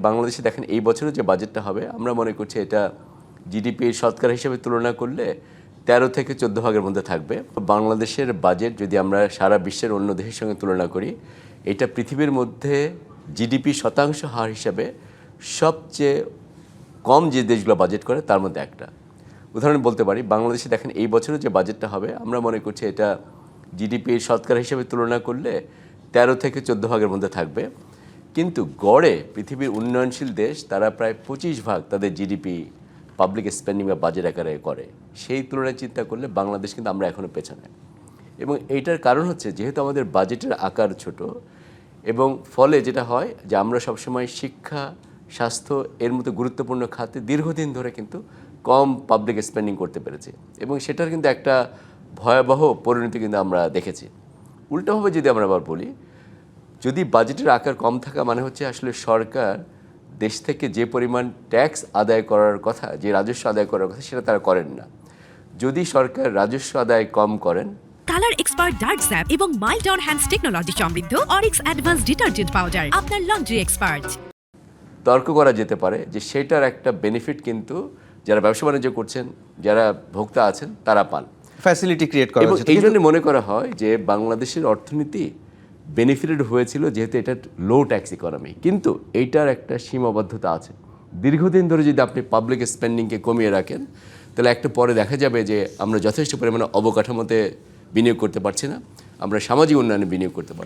বাংলাদেশে দেখেন এই বছরও যে বাজেটটা হবে আমরা মনে করছি এটা জিডিপির শতকরা হিসেবে তুলনা করলে 13 থেকে 14 ভাগের মধ্যে থাকবে। বাংলাদেশের বাজেট যদি আমরা সারা বিশ্বের অন্য দেশের সঙ্গে তুলনা করি, এটা পৃথিবীর মধ্যে জিডিপি শতাংশ হার হিসাবে সবচেয়ে কম যে দেশগুলো বাজেট করে তার মধ্যে একটা। উদাহরণ বলতে পারি, বাংলাদেশে দেখেন এই বছরও যে বাজেটটা হবে আমরা মনে করছি এটা জিডিপির শতকরা হিসেবে তুলনা করলে 13 থেকে 14 ভাগের মধ্যে থাকবে। কিন্তু গড়ে পৃথিবীর উন্নয়নশীল দেশ তারা প্রায় 25 ভাগ তাদের জিডিপি পাবলিক স্পেন্ডিং বা বাজেট আকারে করে। সেই তুলনায় চিন্তা করলে বাংলাদেশ কিন্তু আমরা এখনও পেছনে। এবং এইটার কারণ হচ্ছে যেহেতু আমাদের বাজেটের আকার ছোট, এবং ফলে যেটা হয় যে আমরা সবসময় শিক্ষা, স্বাস্থ্য এর মতো গুরুত্বপূর্ণ খাতে দীর্ঘদিন ধরে কিন্তু কম পাবলিক স্পেন্ডিং করতে পেরেছি, এবং সেটার কিন্তু একটা ভয়াবহ পরিণতি কিন্তু আমরা দেখেছি। উল্টোভাবে যদি আমরা আবার বলি, যদি বাজেটের আকার কম থাকা মানে হচ্ছে আসলে সরকার দেশ থেকে যে পরিমাণ ট্যাক্স আদায় করার কথা, যে রাজস্ব আদায় করার কথা, সেটা তারা করেন না। যদি সরকার রাজস্ব আদায় কম করেন, কালার এক্সপার্ট ডার্ক স্যাপ এবং মাইল্ড অন হ্যান্ডস টেকনোলজি সমৃদ্ধ অরিক্স অ্যাডভান্স ডিটারজেন্ট পাউডার আপনার লন্ড্রি এক্সপার্ট। তর্ক করা যেতে পারে যে সেটার একটা বেনিফিট কিন্তু যারা ব্যবসা বাণিজ্য করছেন, যারা ভোক্তা আছেন, তারা পান, ফ্যাসিলিটি ক্রিয়েট করা এবং হচ্ছে। এই জন্য মনে করা হয় যে বাংলাদেশের অর্থনীতি বেনিফিটেড হয়েছিল যেহেতু এটা লো ট্যাক্স ইকোনমি। কিন্তু এইটার একটা সীমাবদ্ধতা আছে। দীর্ঘদিন ধরে যদি আপনি পাবলিক স্পেন্ডিংকে কমিয়ে রাখেন, তাহলে একটা পরে দেখা যাবে যে আমরা যথেষ্ট পরিমাণে অবকাঠামোতে বিনিয়োগ করতে পারছি না, আমরা সামাজিক উন্নয়নে বিনিয়োগ করতে পারছি না।